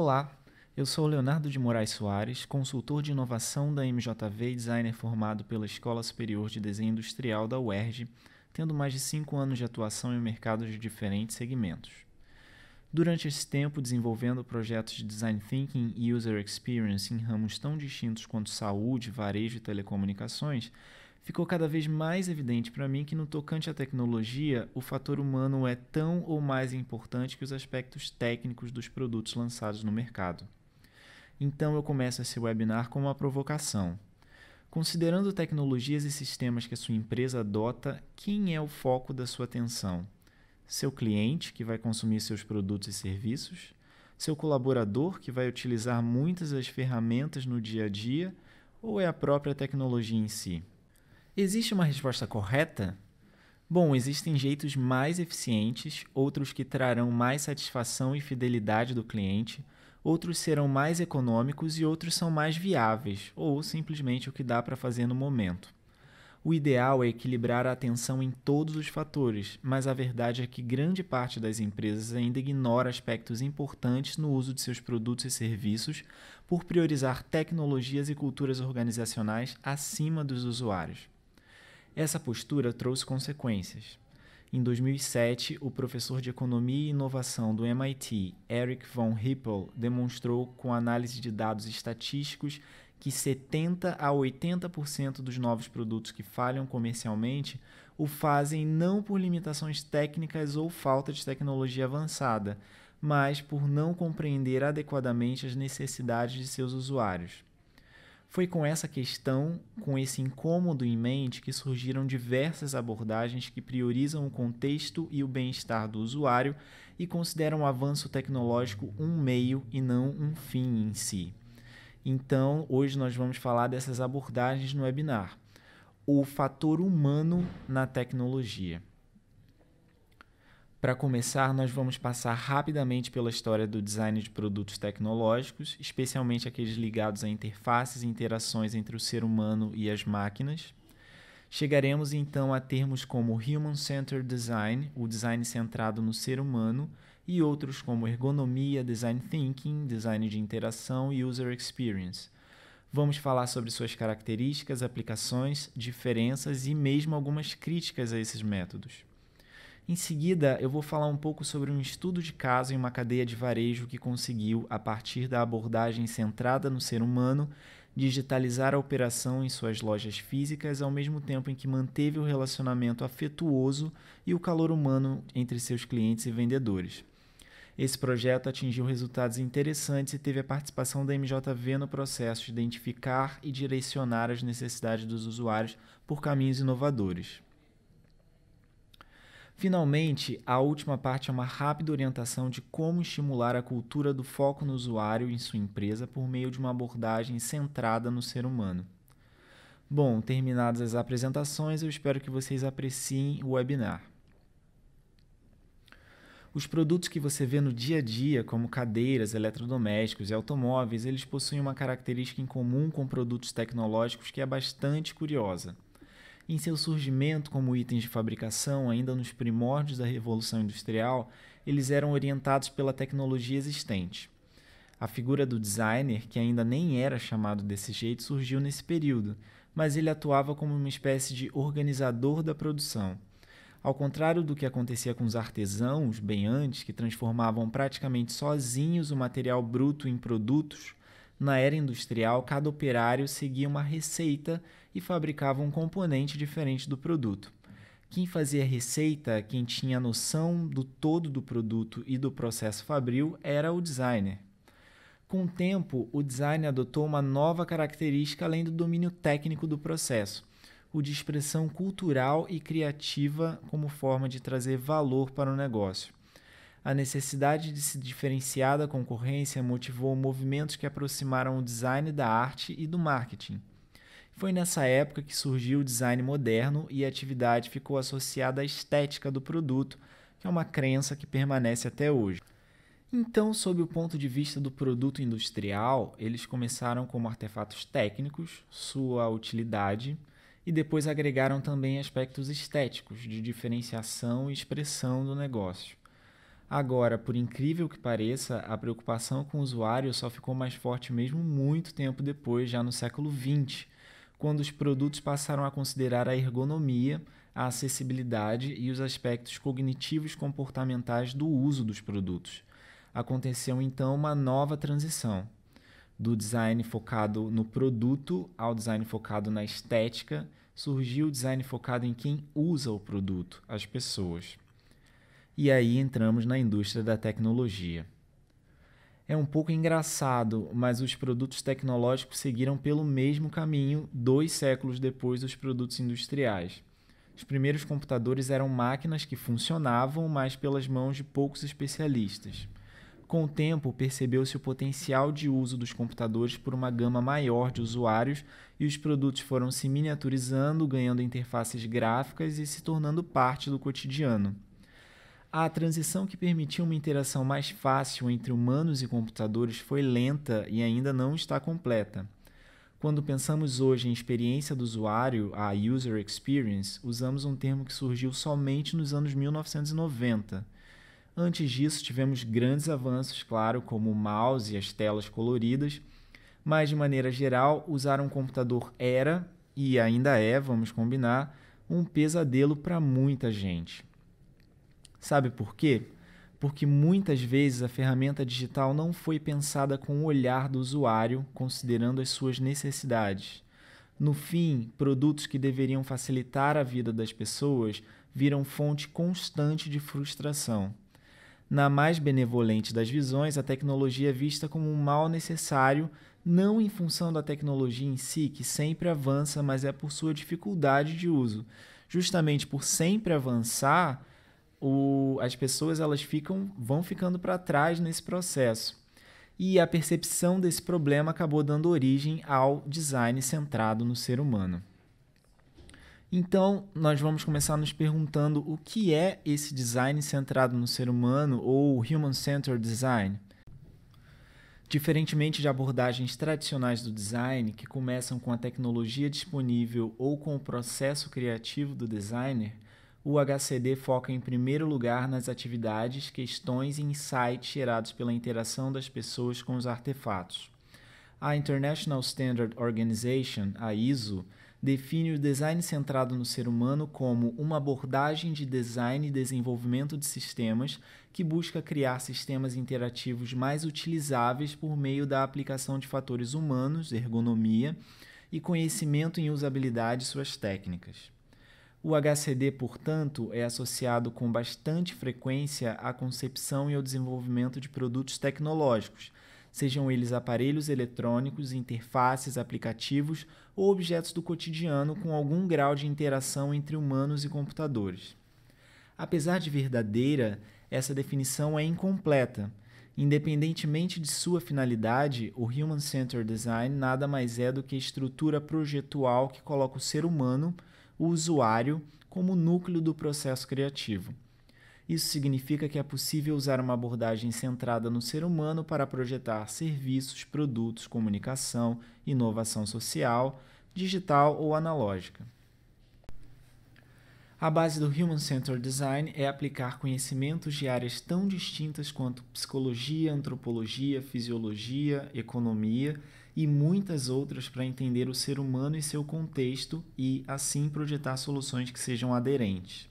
Olá, eu sou o Leonardo de Moraes Soares, consultor de inovação da MJV e designer formado pela Escola Superior de Desenho Industrial da UERJ, tendo mais de 5 anos de atuação em mercados de diferentes segmentos. Durante esse tempo, desenvolvendo projetos de Design Thinking e User Experience em ramos tão distintos quanto saúde, varejo e telecomunicações, ficou cada vez mais evidente para mim que no tocante à tecnologia, o fator humano é tão ou mais importante que os aspectos técnicos dos produtos lançados no mercado. Então eu começo esse webinar com uma provocação. Considerando tecnologias e sistemas que a sua empresa adota, quem é o foco da sua atenção? Seu cliente, que vai consumir seus produtos e serviços? Seu colaborador, que vai utilizar muitas das ferramentas no dia a dia? Ou é a própria tecnologia em si? Existe uma resposta correta? Bom, existem jeitos mais eficientes, outros que trarão mais satisfação e fidelidade do cliente, outros serão mais econômicos e outros são mais viáveis, ou simplesmente o que dá para fazer no momento. O ideal é equilibrar a atenção em todos os fatores, mas a verdade é que grande parte das empresas ainda ignora aspectos importantes no uso de seus produtos e serviços por priorizar tecnologias e culturas organizacionais acima dos usuários. Essa postura trouxe consequências. Em 2007, o professor de Economia e Inovação do MIT, Eric von Hippel, demonstrou com análise de dados estatísticos que 70 a 80% dos novos produtos que falham comercialmente o fazem não por limitações técnicas ou falta de tecnologia avançada, mas por não compreender adequadamente as necessidades de seus usuários. Foi com essa questão, com esse incômodo em mente, que surgiram diversas abordagens que priorizam o contexto e o bem-estar do usuário e consideram o avanço tecnológico um meio e não um fim em si. Então, hoje nós vamos falar dessas abordagens no webinar. O fator humano na tecnologia. Para começar, nós vamos passar rapidamente pela história do design de produtos tecnológicos, especialmente aqueles ligados a interfaces e interações entre o ser humano e as máquinas. Chegaremos então a termos como Human-Centered Design, o design centrado no ser humano, e outros como ergonomia, design thinking, design de interação e user experience. Vamos falar sobre suas características, aplicações, diferenças e mesmo algumas críticas a esses métodos. Em seguida, eu vou falar um pouco sobre um estudo de caso em uma cadeia de varejo que conseguiu, a partir da abordagem centrada no ser humano, digitalizar a operação em suas lojas físicas, ao mesmo tempo em que manteve o relacionamento afetuoso e o calor humano entre seus clientes e vendedores. Esse projeto atingiu resultados interessantes e teve a participação da MJV no processo de identificar e direcionar as necessidades dos usuários por caminhos inovadores. Finalmente, a última parte é uma rápida orientação de como estimular a cultura do foco no usuário em sua empresa por meio de uma abordagem centrada no ser humano. Bom, terminadas as apresentações, eu espero que vocês apreciem o webinar. Os produtos que você vê no dia a dia, como cadeiras, eletrodomésticos e automóveis, eles possuem uma característica em comum com produtos tecnológicos que é bastante curiosa. Em seu surgimento como itens de fabricação, ainda nos primórdios da Revolução Industrial, eles eram orientados pela tecnologia existente. A figura do designer, que ainda nem era chamado desse jeito, surgiu nesse período, mas ele atuava como uma espécie de organizador da produção. Ao contrário do que acontecia com os artesãos, bem antes, que transformavam praticamente sozinhos o material bruto em produtos, na era industrial, cada operário seguia uma receita e fabricava um componente diferente do produto. Quem fazia a receita, quem tinha noção do todo do produto e do processo fabril, era o designer. Com o tempo, o design adotou uma nova característica além do domínio técnico do processo, o de expressão cultural e criativa como forma de trazer valor para o negócio. A necessidade de se diferenciar da concorrência motivou movimentos que aproximaram o design da arte e do marketing. Foi nessa época que surgiu o design moderno e a atividade ficou associada à estética do produto, que é uma crença que permanece até hoje. Então, sob o ponto de vista do produto industrial, eles começaram como artefatos técnicos, sua utilidade, e depois agregaram também aspectos estéticos, de diferenciação e expressão do negócio. Agora, por incrível que pareça, a preocupação com o usuário só ficou mais forte mesmo muito tempo depois, já no século XX, quando os produtos passaram a considerar a ergonomia, a acessibilidade e os aspectos cognitivos comportamentais do uso dos produtos. Aconteceu então uma nova transição, do design focado no produto ao design focado na estética. Surgiu o design focado em quem usa o produto, as pessoas. E aí entramos na indústria da tecnologia. É um pouco engraçado, mas os produtos tecnológicos seguiram pelo mesmo caminho 2 séculos depois dos produtos industriais. Os primeiros computadores eram máquinas que funcionavam, mas pelas mãos de poucos especialistas. Com o tempo, percebeu-se o potencial de uso dos computadores por uma gama maior de usuários e os produtos foram se miniaturizando, ganhando interfaces gráficas e se tornando parte do cotidiano. A transição que permitiu uma interação mais fácil entre humanos e computadores foi lenta e ainda não está completa. Quando pensamos hoje em experiência do usuário, a User Experience, usamos um termo que surgiu somente nos anos 1990. Antes disso, tivemos grandes avanços, claro, como o mouse e as telas coloridas, mas de maneira geral, usar um computador era, e ainda é, vamos combinar, um pesadelo para muita gente. Sabe por quê? Porque muitas vezes a ferramenta digital não foi pensada com o olhar do usuário, considerando as suas necessidades. No fim, produtos que deveriam facilitar a vida das pessoas viram fonte constante de frustração. Na mais benevolente das visões, a tecnologia é vista como um mal necessário, não em função da tecnologia em si, que sempre avança, mas é por sua dificuldade de uso. Justamente por sempre avançar, as pessoas vão ficando para trás nesse processo. E a percepção desse problema acabou dando origem ao design centrado no ser humano. Então, nós vamos começar nos perguntando o que é esse design centrado no ser humano ou Human-Centered Design. Diferentemente de abordagens tradicionais do design, que começam com a tecnologia disponível ou com o processo criativo do designer, o HCD foca em primeiro lugar nas atividades, questões e insights gerados pela interação das pessoas com os artefatos. A International Standard Organization, a ISO, define o design centrado no ser humano como uma abordagem de design e desenvolvimento de sistemas que busca criar sistemas interativos mais utilizáveis por meio da aplicação de fatores humanos, ergonomia e conhecimento em usabilidade e suas técnicas. O HCD, portanto, é associado com bastante frequência à concepção e ao desenvolvimento de produtos tecnológicos, sejam eles aparelhos eletrônicos, interfaces, aplicativos ou objetos do cotidiano com algum grau de interação entre humanos e computadores. Apesar de verdadeira, essa definição é incompleta. Independentemente de sua finalidade, o Human-Centered Design nada mais é do que a estrutura projetual que coloca o ser humano, o usuário, como núcleo do processo criativo. Isso significa que é possível usar uma abordagem centrada no ser humano para projetar serviços, produtos, comunicação, inovação social, digital ou analógica. A base do Human-Centered Design é aplicar conhecimentos de áreas tão distintas quanto psicologia, antropologia, fisiologia, economia e muitas outras para entender o ser humano e seu contexto e, assim, projetar soluções que sejam aderentes.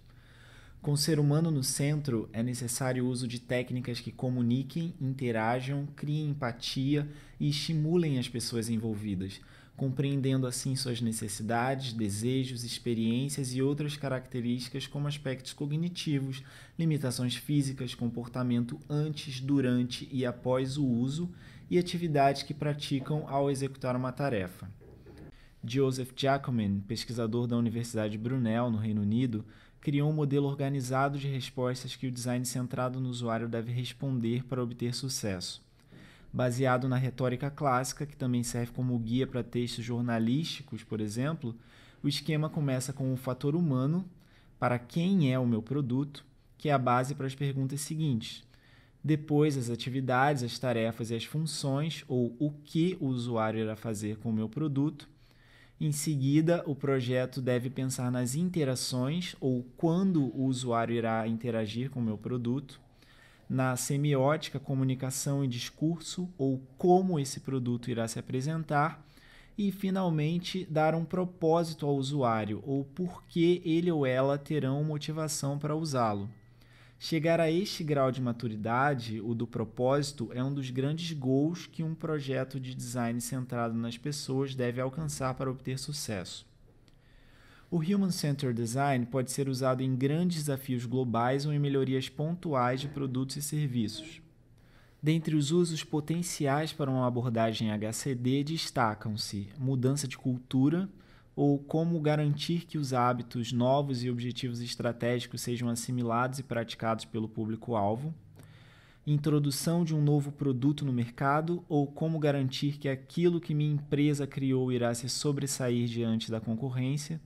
Com o ser humano no centro, é necessário o uso de técnicas que comuniquem, interajam, criem empatia e estimulem as pessoas envolvidas, compreendendo assim suas necessidades, desejos, experiências e outras características como aspectos cognitivos, limitações físicas, comportamento antes, durante e após o uso e atividades que praticam ao executar uma tarefa. Joseph Jacobin, pesquisador da Universidade de Brunel, no Reino Unido, criou um modelo organizado de respostas que o design centrado no usuário deve responder para obter sucesso. Baseado na retórica clássica, que também serve como guia para textos jornalísticos, por exemplo, o esquema começa com o fator humano, para quem é o meu produto, que é a base para as perguntas seguintes. Depois, as atividades, as tarefas e as funções, ou o que o usuário irá fazer com o meu produto. Em seguida, o projeto deve pensar nas interações ou quando o usuário irá interagir com o meu produto. na semiótica, comunicação e discurso, ou como esse produto irá se apresentar, e, finalmente, dar um propósito ao usuário, ou por que ele ou ela terão motivação para usá-lo. Chegar a este grau de maturidade, o do propósito, é um dos grandes goals que um projeto de design centrado nas pessoas deve alcançar para obter sucesso. O Human-Centered Design pode ser usado em grandes desafios globais ou em melhorias pontuais de produtos e serviços. Dentre os usos potenciais para uma abordagem HCD destacam-se mudança de cultura, ou como garantir que os hábitos novos e objetivos estratégicos sejam assimilados e praticados pelo público-alvo, introdução de um novo produto no mercado, ou como garantir que aquilo que minha empresa criou irá se sobressair diante da concorrência,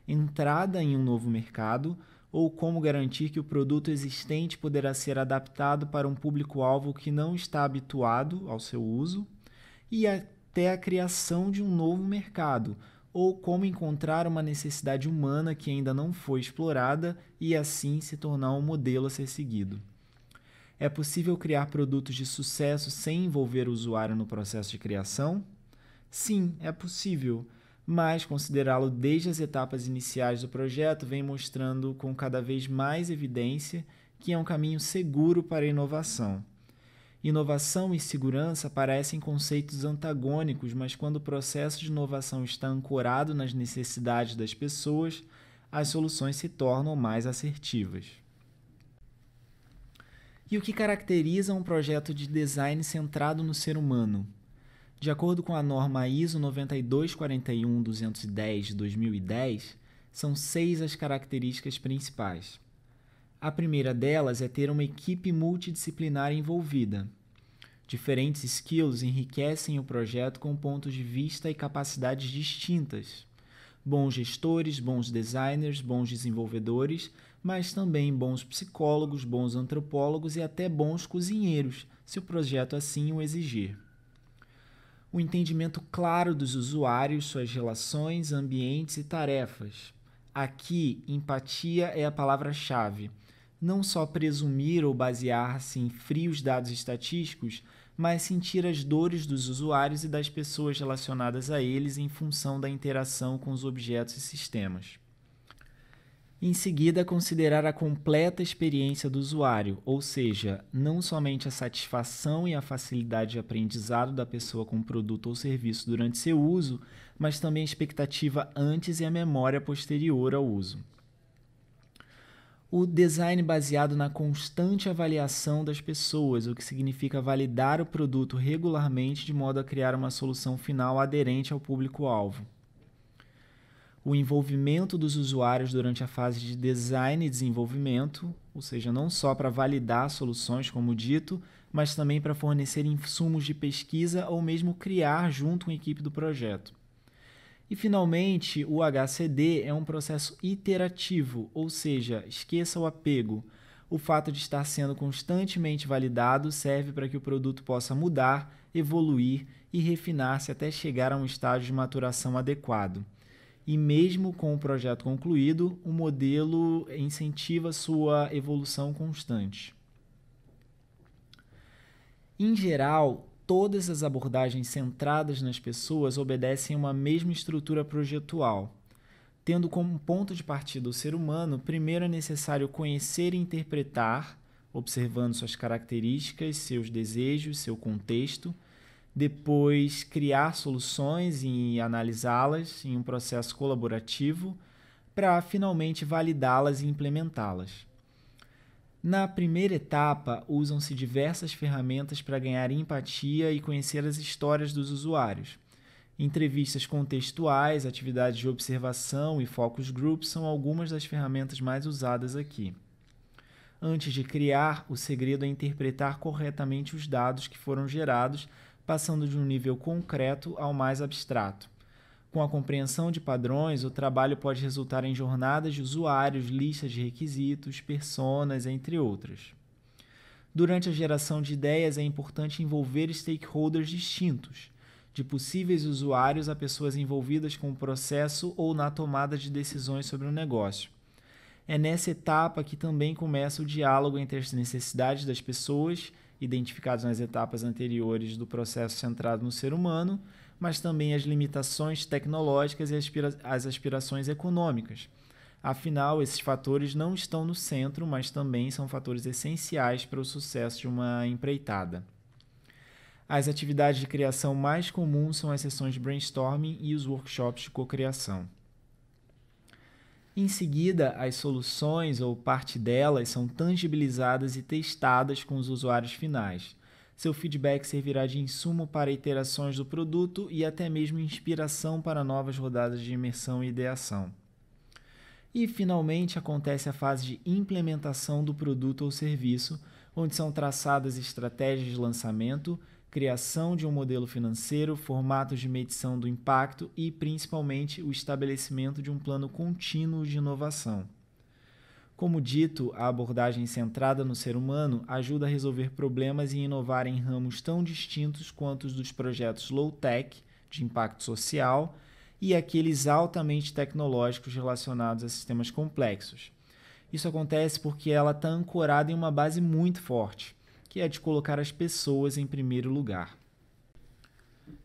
entrada em um novo mercado, ou como garantir que o produto existente poderá ser adaptado para um público-alvo que não está habituado ao seu uso, e até a criação de um novo mercado, ou como encontrar uma necessidade humana que ainda não foi explorada e assim se tornar um modelo a ser seguido. É possível criar produtos de sucesso sem envolver o usuário no processo de criação? Sim, é possível, mas considerá-lo desde as etapas iniciais do projeto vem mostrando com cada vez mais evidência que é um caminho seguro para a inovação. Inovação e segurança parecem conceitos antagônicos, mas quando o processo de inovação está ancorado nas necessidades das pessoas, as soluções se tornam mais assertivas. E o que caracteriza um projeto de design centrado no ser humano? De acordo com a norma ISO 9241-210 de 2010, são 6 as características principais. A primeira delas é ter uma equipe multidisciplinar envolvida. Diferentes skills enriquecem o projeto com pontos de vista e capacidades distintas. Bons gestores, bons designers, bons desenvolvedores, mas também bons psicólogos, bons antropólogos e até bons cozinheiros, se o projeto assim o exigir. O entendimento claro dos usuários, suas relações, ambientes e tarefas. Aqui, empatia é a palavra-chave. Não só presumir ou basear-se em frios dados estatísticos, mas sentir as dores dos usuários e das pessoas relacionadas a eles em função da interação com os objetos e sistemas. Em seguida, considerar a completa experiência do usuário, ou seja, não somente a satisfação e a facilidade de aprendizado da pessoa com o produto ou serviço durante seu uso, mas também a expectativa antes e a memória posterior ao uso. O design baseado na constante avaliação das pessoas, o que significa validar o produto regularmente de modo a criar uma solução final aderente ao público-alvo. O envolvimento dos usuários durante a fase de design e desenvolvimento, ou seja, não só para validar soluções, como dito, mas também para fornecer insumos de pesquisa ou mesmo criar junto com a equipe do projeto. E, finalmente, o HCD é um processo iterativo, ou seja, esqueça o apego. O fato de estar sendo constantemente validado serve para que o produto possa mudar, evoluir e refinar-se até chegar a um estágio de maturação adequado. E mesmo com o projeto concluído, o modelo incentiva sua evolução constante. Em geral, todas as abordagens centradas nas pessoas obedecem a uma mesma estrutura projetual. Tendo como ponto de partida o ser humano, primeiro é necessário conhecer e interpretar, observando suas características, seus desejos, seu contexto. Depois, criar soluções e analisá-las em um processo colaborativo para finalmente validá-las e implementá-las. Na primeira etapa, usam-se diversas ferramentas para ganhar empatia e conhecer as histórias dos usuários. Entrevistas contextuais, atividades de observação e focus groups são algumas das ferramentas mais usadas aqui. Antes de criar, o segredo é interpretar corretamente os dados que foram gerados, passando de um nível concreto ao mais abstrato. Com a compreensão de padrões, o trabalho pode resultar em jornadas de usuários, listas de requisitos, personas, entre outras. Durante a geração de ideias, é importante envolver stakeholders distintos, de possíveis usuários a pessoas envolvidas com o processo ou na tomada de decisões sobre o negócio. É nessa etapa que também começa o diálogo entre as necessidades das pessoas, identificadas nas etapas anteriores do processo centrado no ser humano, mas também as limitações tecnológicas e as aspirações econômicas. Afinal, esses fatores não estão no centro, mas também são fatores essenciais para o sucesso de uma empreitada. As atividades de criação mais comuns são as sessões de brainstorming e os workshops de cocriação. Em seguida, as soluções ou parte delas são tangibilizadas e testadas com os usuários finais. Seu feedback servirá de insumo para iterações do produto e até mesmo inspiração para novas rodadas de imersão e ideação. E, finalmente, acontece a fase de implementação do produto ou serviço, onde são traçadas estratégias de lançamento, criação de um modelo financeiro, formatos de medição do impacto e, principalmente, o estabelecimento de um plano contínuo de inovação. Como dito, a abordagem centrada no ser humano ajuda a resolver problemas e inovar em ramos tão distintos quanto os dos projetos low-tech, de impacto social, e aqueles altamente tecnológicos relacionados a sistemas complexos. Isso acontece porque ela está ancorada em uma base muito forte, que é de colocar as pessoas em primeiro lugar.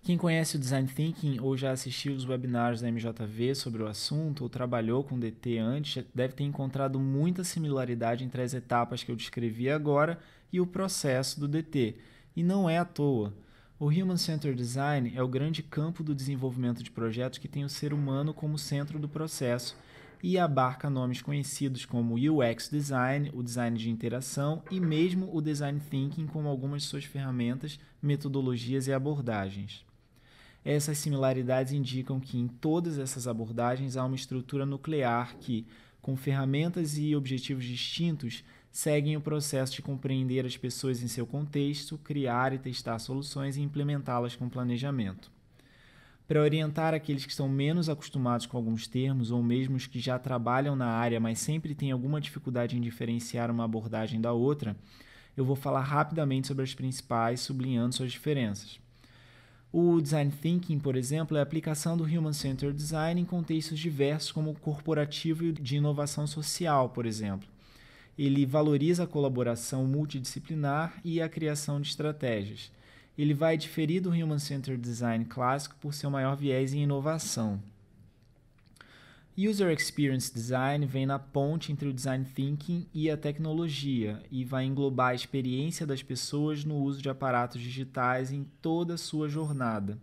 Quem conhece o Design Thinking ou já assistiu os webinars da MJV sobre o assunto ou trabalhou com DT antes, deve ter encontrado muita similaridade entre as etapas que eu descrevi agora e o processo do DT. E não é à toa. O Human Centered Design é o grande campo do desenvolvimento de projetos que tem o ser humano como centro do processo e abarca nomes conhecidos como UX Design, o design de interação e mesmo o Design Thinking como algumas de suas ferramentas, metodologias e abordagens. Essas similaridades indicam que em todas essas abordagens há uma estrutura nuclear que, com ferramentas e objetivos distintos, seguem o processo de compreender as pessoas em seu contexto, criar e testar soluções e implementá-las com planejamento. Para orientar aqueles que estão menos acostumados com alguns termos ou mesmo os que já trabalham na área, mas sempre têm alguma dificuldade em diferenciar uma abordagem da outra, eu vou falar rapidamente sobre as principais, sublinhando suas diferenças. O Design Thinking, por exemplo, é a aplicação do Human Centered Design em contextos diversos como o corporativo e de inovação social, por exemplo. Ele valoriza a colaboração multidisciplinar e a criação de estratégias. Ele vai diferir do Human Centered Design clássico por seu maior viés em inovação. User Experience Design vem na ponte entre o Design Thinking e a tecnologia e vai englobar a experiência das pessoas no uso de aparatos digitais em toda a sua jornada.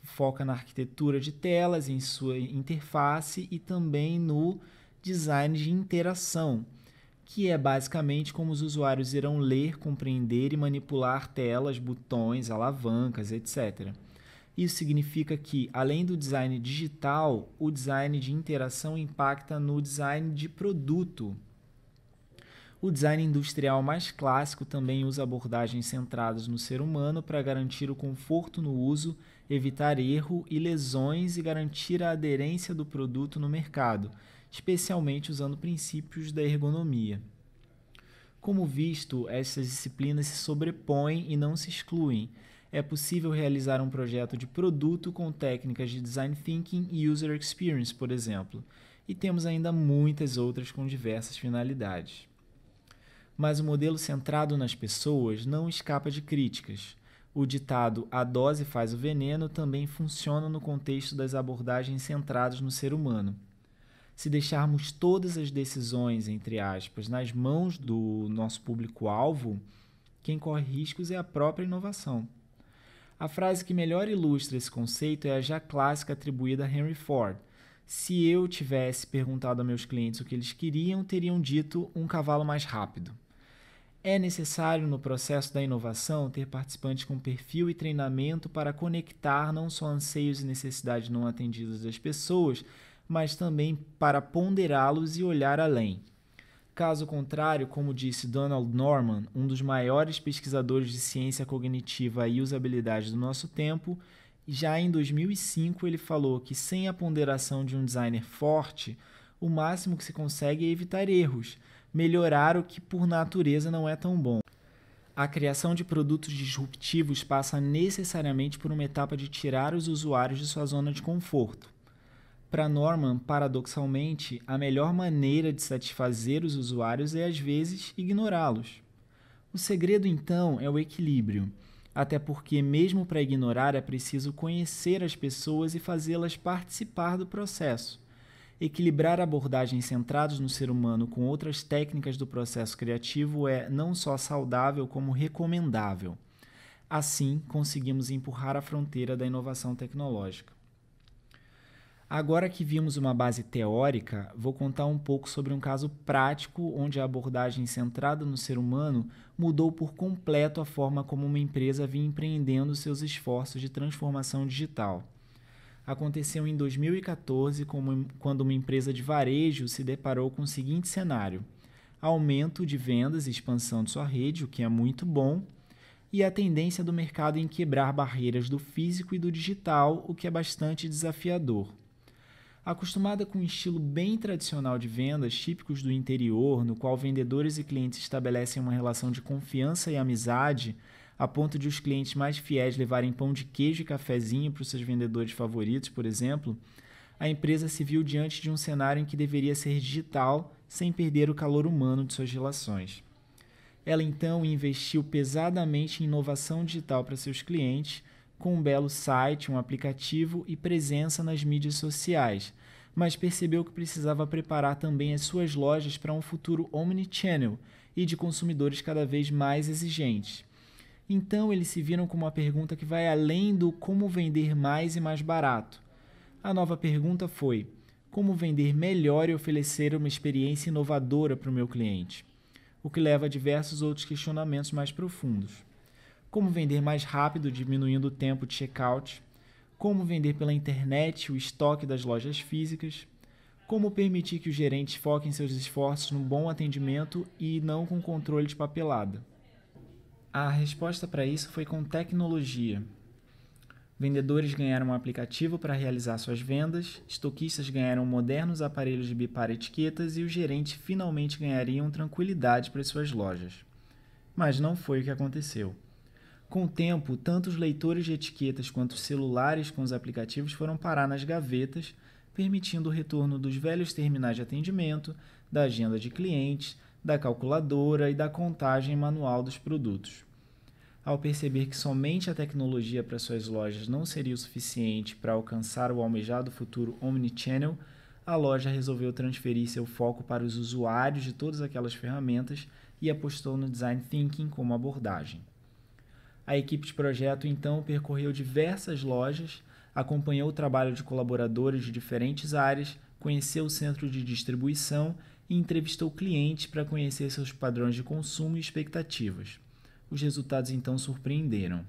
Foca na arquitetura de telas, em sua interface e também no design de interação, que é basicamente como os usuários irão ler, compreender e manipular telas, botões, alavancas, etc. Isso significa que, além do design digital, o design de interação impacta no design de produto. O design industrial mais clássico também usa abordagens centradas no ser humano para garantir o conforto no uso, evitar erro e lesões e garantir a aderência do produto no mercado, especialmente usando princípios da ergonomia. Como visto, essas disciplinas se sobrepõem e não se excluem. É possível realizar um projeto de produto com técnicas de Design Thinking e User Experience, por exemplo, e temos ainda muitas outras com diversas finalidades. Mas o modelo centrado nas pessoas não escapa de críticas. O ditado "a dose faz o veneno" também funciona no contexto das abordagens centradas no ser humano. Se deixarmos todas as decisões, entre aspas, nas mãos do nosso público-alvo, quem corre riscos é a própria inovação. A frase que melhor ilustra esse conceito é a já clássica atribuída a Henry Ford. Se eu tivesse perguntado a meus clientes o que eles queriam, teriam dito um cavalo mais rápido. É necessário, no processo da inovação, ter participantes com perfil e treinamento para conectar não só anseios e necessidades não atendidas das pessoas, mas também para ponderá-los e olhar além. Caso contrário, como disse Donald Norman, um dos maiores pesquisadores de ciência cognitiva e usabilidade do nosso tempo, já em 2005 ele falou que sem a ponderação de um designer forte, o máximo que se consegue é evitar erros, melhorar o que por natureza não é tão bom. A criação de produtos disruptivos passa necessariamente por uma etapa de tirar os usuários de sua zona de conforto. Para Norman, paradoxalmente, a melhor maneira de satisfazer os usuários é, às vezes, ignorá-los. O segredo, então, é o equilíbrio, até porque, mesmo para ignorar, é preciso conhecer as pessoas e fazê-las participar do processo. Equilibrar abordagens centradas no ser humano com outras técnicas do processo criativo é não só saudável, como recomendável. Assim, conseguimos empurrar a fronteira da inovação tecnológica. Agora que vimos uma base teórica, vou contar um pouco sobre um caso prático onde a abordagem centrada no ser humano mudou por completo a forma como uma empresa vinha empreendendo seus esforços de transformação digital. Aconteceu em 2014, quando uma empresa de varejo se deparou com o seguinte cenário: aumento de vendas e expansão de sua rede, o que é muito bom, e a tendência do mercado em quebrar barreiras do físico e do digital, o que é bastante desafiador. Acostumada com um estilo bem tradicional de vendas, típicos do interior, no qual vendedores e clientes estabelecem uma relação de confiança e amizade, a ponto de os clientes mais fiéis levarem pão de queijo e cafezinho para os seus vendedores favoritos, por exemplo, a empresa se viu diante de um cenário em que deveria ser digital, sem perder o calor humano de suas relações. Ela então investiu pesadamente em inovação digital para seus clientes, com um belo site, um aplicativo e presença nas mídias sociais, mas percebeu que precisava preparar também as suas lojas para um futuro omnichannel e de consumidores cada vez mais exigentes. Então eles se viram com uma pergunta que vai além do como vender mais e mais barato. A nova pergunta foi: como vender melhor e oferecer uma experiência inovadora para o meu cliente? O que leva a diversos outros questionamentos mais profundos. Como vender mais rápido, diminuindo o tempo de checkout? Como vender pela internet o estoque das lojas físicas? Como permitir que os gerentes foquem seus esforços no bom atendimento e não com controle de papelada? A resposta para isso foi com tecnologia. Vendedores ganharam um aplicativo para realizar suas vendas, estoquistas ganharam modernos aparelhos de bipar etiquetas e os gerentes finalmente ganhariam tranquilidade para suas lojas. Mas não foi o que aconteceu. Com o tempo, tanto os leitores de etiquetas quanto os celulares com os aplicativos foram parar nas gavetas, permitindo o retorno dos velhos terminais de atendimento, da agenda de clientes, da calculadora e da contagem manual dos produtos. Ao perceber que somente a tecnologia para suas lojas não seria o suficiente para alcançar o almejado futuro omnichannel, a loja resolveu transferir seu foco para os usuários de todas aquelas ferramentas e apostou no design thinking como abordagem. A equipe de projeto então percorreu diversas lojas, acompanhou o trabalho de colaboradores de diferentes áreas, conheceu o centro de distribuição e entrevistou clientes para conhecer seus padrões de consumo e expectativas. Os resultados então surpreenderam.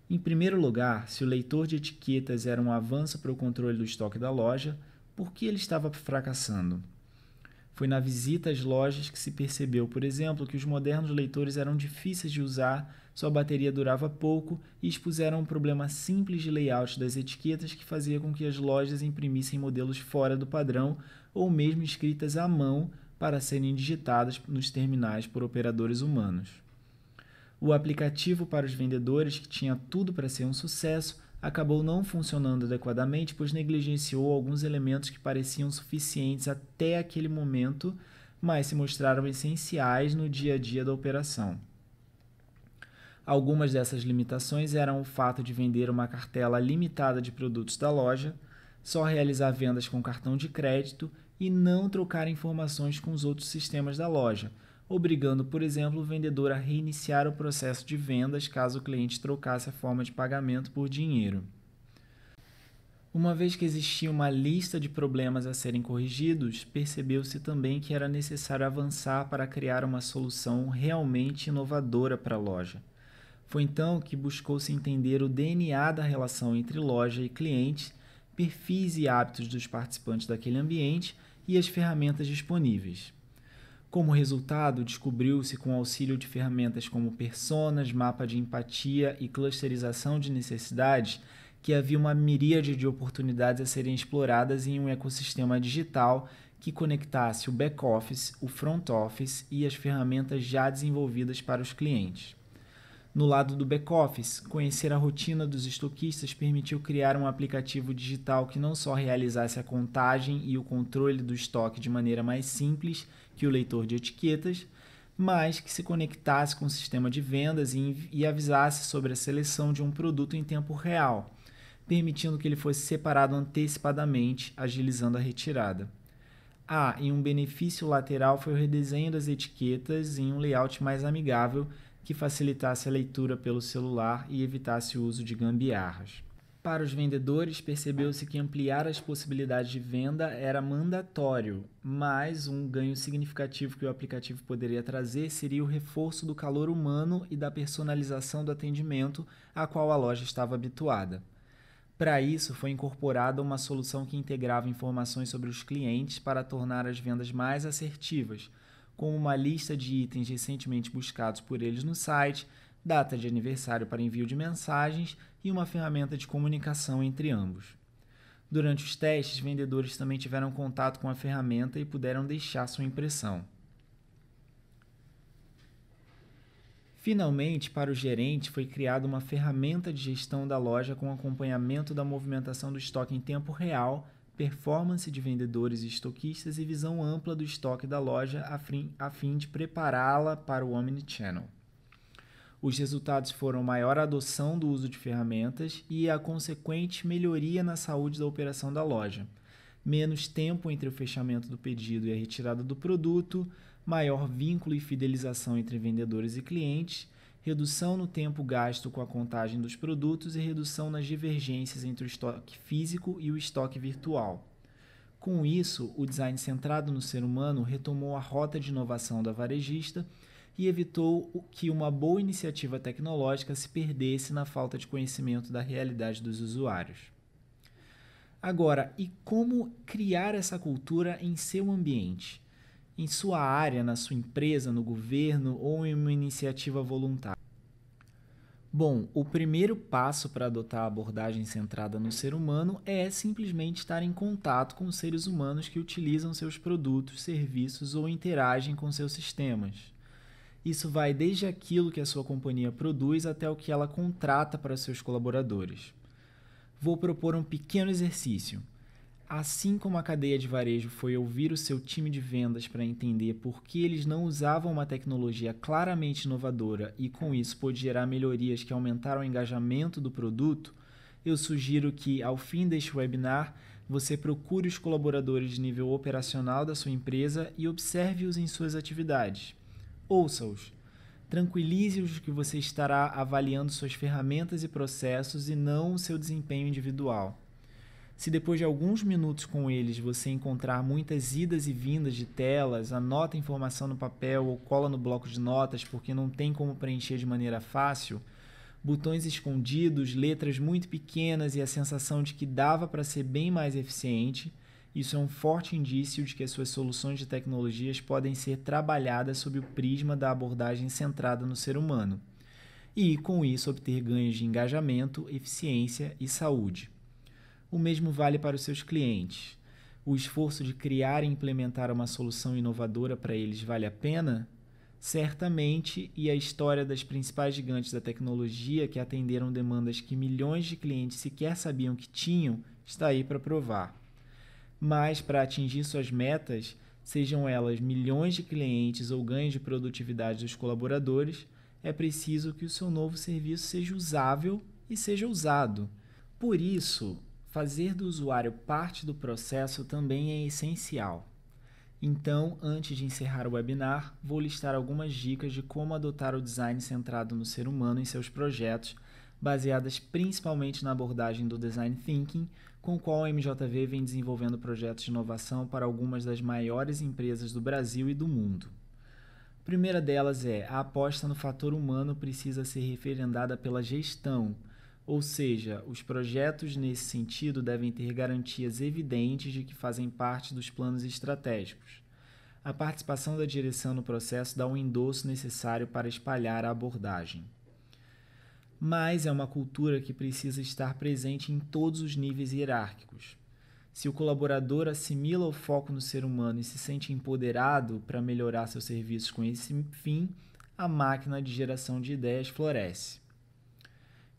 Em primeiro lugar, se o leitor de etiquetas era um avanço para o controle do estoque da loja, por que ele estava fracassando? Foi na visita às lojas que se percebeu, por exemplo, que os modernos leitores eram difíceis de usar, sua bateria durava pouco e expuseram um problema simples de layout das etiquetas que fazia com que as lojas imprimissem modelos fora do padrão ou mesmo escritas à mão para serem digitadas nos terminais por operadores humanos. O aplicativo para os vendedores, que tinha tudo para ser um sucesso, acabou não funcionando adequadamente, pois negligenciou alguns elementos que pareciam suficientes até aquele momento, mas se mostraram essenciais no dia a dia da operação. Algumas dessas limitações eram o fato de vender uma cartela limitada de produtos da loja, só realizar vendas com cartão de crédito e não trocar informações com os outros sistemas da loja, obrigando, por exemplo, o vendedor a reiniciar o processo de vendas caso o cliente trocasse a forma de pagamento por dinheiro. Uma vez que existia uma lista de problemas a serem corrigidos, percebeu-se também que era necessário avançar para criar uma solução realmente inovadora para a loja. Foi então que buscou-se entender o DNA da relação entre loja e cliente, perfis e hábitos dos participantes daquele ambiente e as ferramentas disponíveis. Como resultado, descobriu-se, com o auxílio de ferramentas como personas, mapa de empatia e clusterização de necessidades, que havia uma miríade de oportunidades a serem exploradas em um ecossistema digital que conectasse o back-office, o front-office e as ferramentas já desenvolvidas para os clientes. No lado do back-office, conhecer a rotina dos estoquistas permitiu criar um aplicativo digital que não só realizasse a contagem e o controle do estoque de maneira mais simples que o leitor de etiquetas, mas que se conectasse com o sistema de vendas e avisasse sobre a seleção de um produto em tempo real, permitindo que ele fosse separado antecipadamente, agilizando a retirada. E um benefício lateral foi o redesenho das etiquetas em um layout mais amigável que facilitasse a leitura pelo celular e evitasse o uso de gambiarras. Para os vendedores, percebeu-se que ampliar as possibilidades de venda era mandatório, mas um ganho significativo que o aplicativo poderia trazer seria o reforço do calor humano e da personalização do atendimento a qual a loja estava habituada. Para isso, foi incorporada uma solução que integrava informações sobre os clientes para tornar as vendas mais assertivas, como uma lista de itens recentemente buscados por eles no site, data de aniversário para envio de mensagens e uma ferramenta de comunicação entre ambos. Durante os testes, vendedores também tiveram contato com a ferramenta e puderam deixar sua impressão. Finalmente, para o gerente, foi criada uma ferramenta de gestão da loja com acompanhamento da movimentação do estoque em tempo real, performance de vendedores e estoquistas e visão ampla do estoque da loja a fim de prepará-la para o Omnichannel. Os resultados foram maior adoção do uso de ferramentas e a consequente melhoria na saúde da operação da loja, menos tempo entre o fechamento do pedido e a retirada do produto, maior vínculo e fidelização entre vendedores e clientes, redução no tempo gasto com a contagem dos produtos e redução nas divergências entre o estoque físico e o estoque virtual. Com isso, o design centrado no ser humano retomou a rota de inovação da varejista e evitou que uma boa iniciativa tecnológica se perdesse na falta de conhecimento da realidade dos usuários. Agora, e como criar essa cultura em seu ambiente? Em sua área, na sua empresa, no governo ou em uma iniciativa voluntária? Bom, o primeiro passo para adotar a abordagem centrada no ser humano é simplesmente estar em contato com os seres humanos que utilizam seus produtos, serviços ou interagem com seus sistemas. Isso vai desde aquilo que a sua companhia produz até o que ela contrata para seus colaboradores. Vou propor um pequeno exercício. Assim como a cadeia de varejo foi ouvir o seu time de vendas para entender por que eles não usavam uma tecnologia claramente inovadora e com isso pôde gerar melhorias que aumentaram o engajamento do produto, eu sugiro que, ao fim deste webinar, você procure os colaboradores de nível operacional da sua empresa e observe-os em suas atividades. Ouça-os. Tranquilize-os de que você estará avaliando suas ferramentas e processos e não o seu desempenho individual. Se depois de alguns minutos com eles você encontrar muitas idas e vindas de telas, anota a informação no papel ou cola no bloco de notas porque não tem como preencher de maneira fácil, botões escondidos, letras muito pequenas e a sensação de que dava para ser bem mais eficiente, isso é um forte indício de que as suas soluções de tecnologias podem ser trabalhadas sob o prisma da abordagem centrada no ser humano e, com isso, obter ganhos de engajamento, eficiência e saúde. O mesmo vale para os seus clientes. O esforço de criar e implementar uma solução inovadora para eles vale a pena? Certamente, e a história das principais gigantes da tecnologia que atenderam demandas que milhões de clientes sequer sabiam que tinham, está aí para provar. Mas, para atingir suas metas, sejam elas milhões de clientes ou ganhos de produtividade dos colaboradores, é preciso que o seu novo serviço seja usável e seja usado. Por isso, fazer do usuário parte do processo também é essencial. Então, antes de encerrar o webinar, vou listar algumas dicas de como adotar o design centrado no ser humano em seus projetos, baseadas principalmente na abordagem do Design Thinking, com o qual a MJV vem desenvolvendo projetos de inovação para algumas das maiores empresas do Brasil e do mundo. A primeira delas é: a aposta no fator humano precisa ser referendada pela gestão, ou seja, os projetos nesse sentido devem ter garantias evidentes de que fazem parte dos planos estratégicos. A participação da direção no processo dá o endosso necessário para espalhar a abordagem. Mas é uma cultura que precisa estar presente em todos os níveis hierárquicos. Se o colaborador assimila o foco no ser humano e se sente empoderado para melhorar seus serviços com esse fim, a máquina de geração de ideias floresce.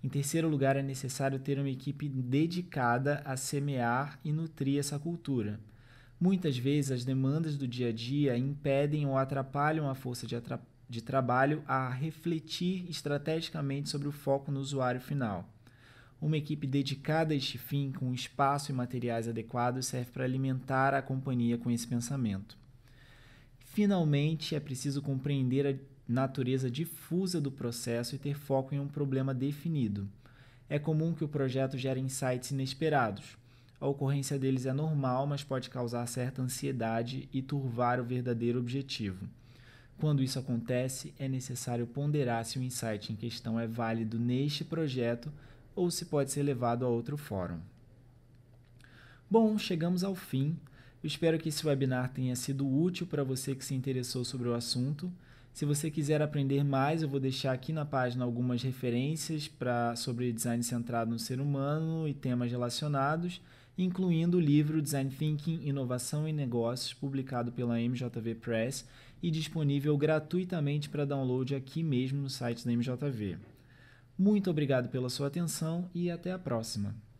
Em terceiro lugar, é necessário ter uma equipe dedicada a semear e nutrir essa cultura. Muitas vezes, as demandas do dia a dia impedem ou atrapalham a força de trabalho a refletir estrategicamente sobre o foco no usuário final. Uma equipe dedicada a este fim, com espaço e materiais adequados, serve para alimentar a companhia com esse pensamento. Finalmente, é preciso compreender a natureza difusa do processo e ter foco em um problema definido. É comum que o projeto gere insights inesperados. A ocorrência deles é normal, mas pode causar certa ansiedade e turvar o verdadeiro objetivo. Quando isso acontece, é necessário ponderar se o insight em questão é válido neste projeto ou se pode ser levado a outro fórum. Bom, chegamos ao fim. Eu espero que esse webinar tenha sido útil para você que se interessou sobre o assunto. Se você quiser aprender mais, eu vou deixar aqui na página algumas referências sobre design centrado no ser humano e temas relacionados, incluindo o livro Design Thinking, Inovação e Negócios, publicado pela MJV Press e disponível gratuitamente para download aqui mesmo no site da MJV. Muito obrigado pela sua atenção e até a próxima!